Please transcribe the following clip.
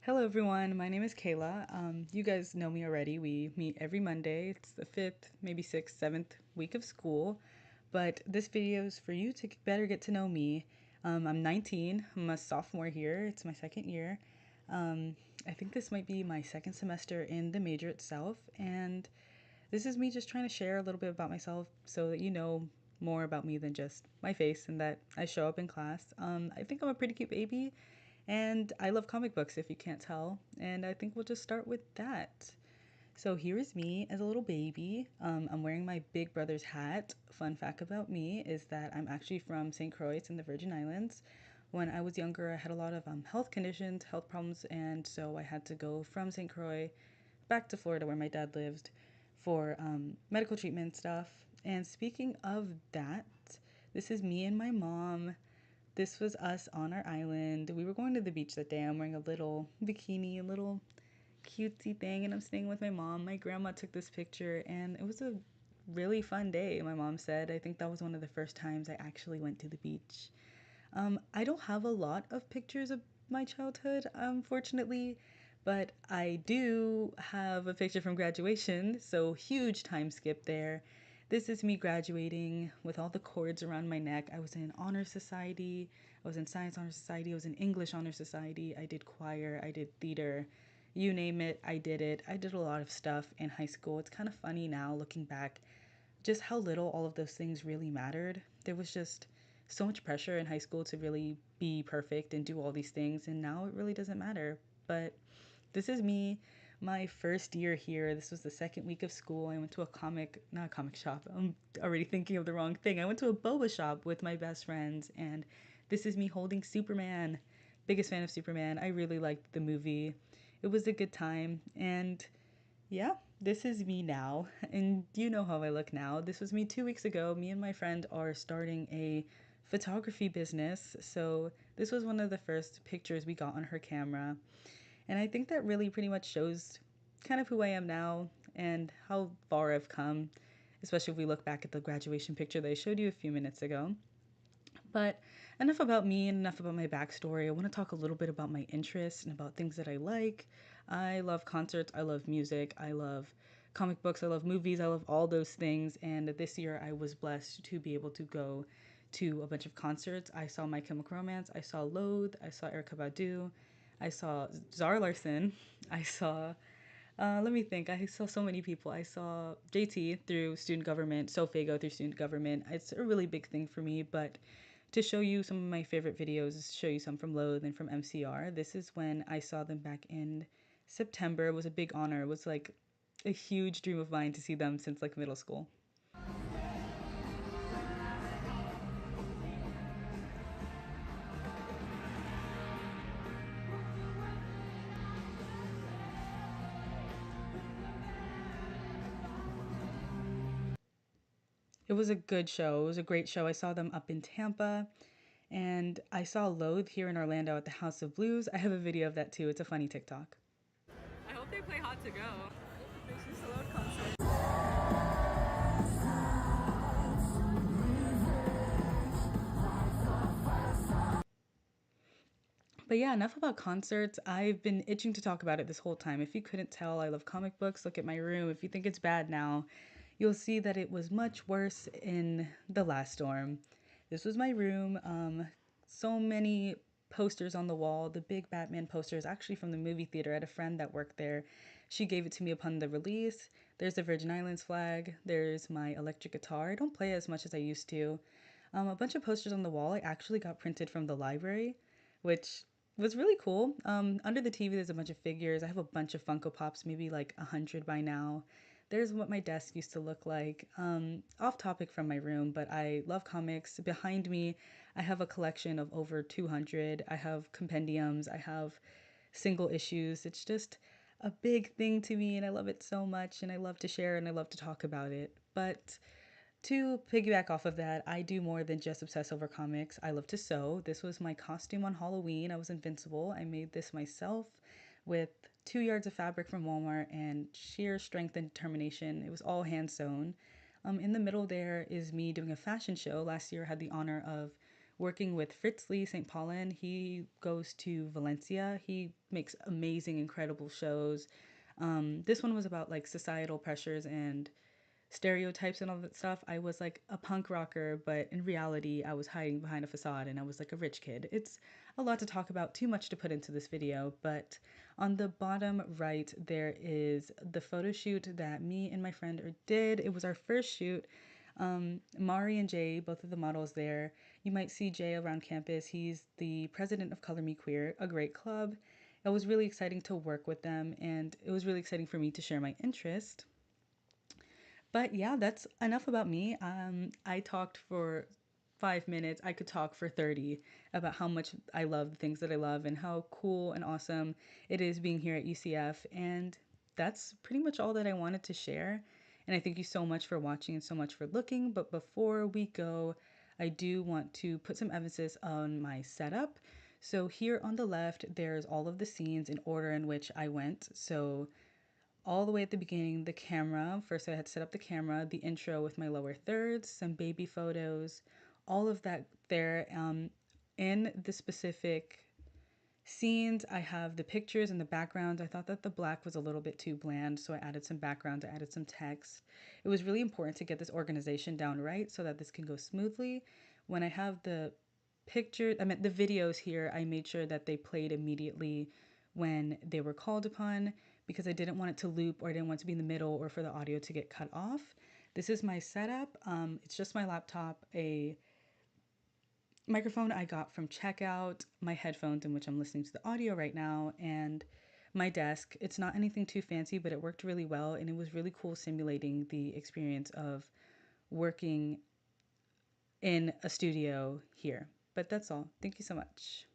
Hello, everyone. My name is Kayla. You guys know me already. We meet every Monday. It's the fifth, maybe sixth, seventh week of school. But this video is for you to better get to know me. I'm 19. I'm a sophomore here. It's my second year. I think this might be my second semester in the major itself. And this is me just trying to share a little bit about myself so that you know more about me than just my face and that I show up in class. I think I'm a pretty cute baby. And I love comic books, if you can't tell. And I think we'll just start with that. So here is me as a little baby. I'm wearing my big brother's hat. Fun fact about me is that I'm actually from St. Croix. It's in the Virgin Islands. When I was younger, I had a lot of health conditions, health problems, and so I had to go from St. Croix back to Florida where my dad lived for medical treatment stuff. And speaking of that, this is me and my mom. This was us on our island. We were going to the beach that day. I'm wearing a little bikini, a little cutesy thing, and I'm staying with my mom. My grandma took this picture, and it was a really fun day, my mom said. I think that was one of the first times I actually went to the beach. I don't have a lot of pictures of my childhood, unfortunately, but I do have a picture from graduation, so huge time skip there. This is me graduating with all the cords around my neck. I was in honor society, I was in science honor society, I was in English honor society, I did choir, I did theater. You name it, I did it. I did a lot of stuff in high school. It's kind of funny now looking back just how little all of those things really mattered. There was just so much pressure in high school to really be perfect and do all these things, and now it really doesn't matter. But this is me, my first year here. This was the second week of school. I went to not a comic shop. I'm already thinking of the wrong thing. I went to a boba shop with my best friends, and this is me holding Superman. Biggest fan of Superman. I really liked the movie. It was a good time, and yeah, this is me now, and you know how I look now. This was me 2 weeks ago. Me and my friend are starting a photography business, so this was one of the first pictures we got on her camera. And I think that really pretty much shows kind of who I am now and how far I've come, especially if we look back at the graduation picture that I showed you a few minutes ago. But enough about me and enough about my backstory. I want to talk a little bit about my interests and about things that I like. I love concerts, I love music, I love comic books, I love movies, I love all those things. And this year I was blessed to be able to go to a bunch of concerts. I saw My Chemical Romance, I saw Loathe, I saw Erykah Badu, I saw Zara Larson, I saw let me think. I saw so many people. I saw JT through student government, Sofago through student government. It's a really big thing for me, but to show you some of my favorite videos, show you some from Loathe and from MCR. This is when I saw them back in September. It was a big honor. It was like a huge dream of mine to see them since like middle school. It was a good show. It was a great show. I saw them up in Tampa, and I saw Loathe here in Orlando at the House of Blues. I have a video of that too. It's a funny TikTok. I hope they play Hot to Go. Makes me so loud concert. But yeah, enough about concerts. I've been itching to talk about it this whole time. If you couldn't tell, I love comic books. Look at my room. If you think it's bad now, you'll see that it was much worse in the last storm. This was my room. So many posters on the wall. The big Batman poster is actually from the movie theater. I had a friend that worked there. She gave it to me upon the release. There's the Virgin Islands flag. There's my electric guitar. I don't play as much as I used to. A bunch of posters on the wall I actually got printed from the library, which was really cool. Under the TV, there's a bunch of figures. I have a bunch of Funko Pops, maybe like 100 by now. There's what my desk used to look like. Off topic from my room, but I love comics. Behind me, I have a collection of over 200. I have compendiums. I have single issues. It's just a big thing to me, and I love it so much, and I love to share and I love to talk about it. But to piggyback off of that, I do more than just obsess over comics. I love to sew. This was my costume on Halloween. I was invincible. I made this myself with 2 yards of fabric from Walmart and sheer strength and determination. It was all hand sewn. In the middle there is me doing a fashion show. Last year I had the honor of working with Fritz Lee St. Paulin. He goes to Valencia. He makes amazing, incredible shows. This one was about like societal pressures and stereotypes and all that stuff. I was like a punk rocker, but in reality, I was hiding behind a facade and I was like a rich kid. It's a lot to talk about, too much to put into this video, but on the bottom right, there is the photo shoot that me and my friend did. It was our first shoot. Mari and Jay, both of the models there. You might see Jay around campus. He's the president of Color Me Queer, a great club. It was really exciting to work with them, and it was really exciting for me to share my interest. But yeah, that's enough about me. I talked for 5 minutes. I could talk for 30 about how much I love the things that I love and how cool and awesome it is being here at UCF. And that's pretty much all that I wanted to share. And I thank you so much for watching and so much for looking. But before we go, I do want to put some emphasis on my setup. So here on the left, there's all of the scenes in order in which I went. So all the way at the beginning, the camera. First, I had to set up the camera, the intro with my lower thirds, some baby photos, all of that there. In the specific scenes, I have the pictures and the background. I thought that the black was a little bit too bland, so I added some background, I added some text. It was really important to get this organization down right so that this can go smoothly. When I have the the videos here, I made sure that they played immediately when they were called upon because I didn't want it to loop or I didn't want it to be in the middle or for the audio to get cut off. This is my setup. It's just my laptop, a microphone I got from checkout, my headphones in which I'm listening to the audio right now, and my desk. It's not anything too fancy, but it worked really well and it was really cool simulating the experience of working in a studio here. But that's all. Thank you so much.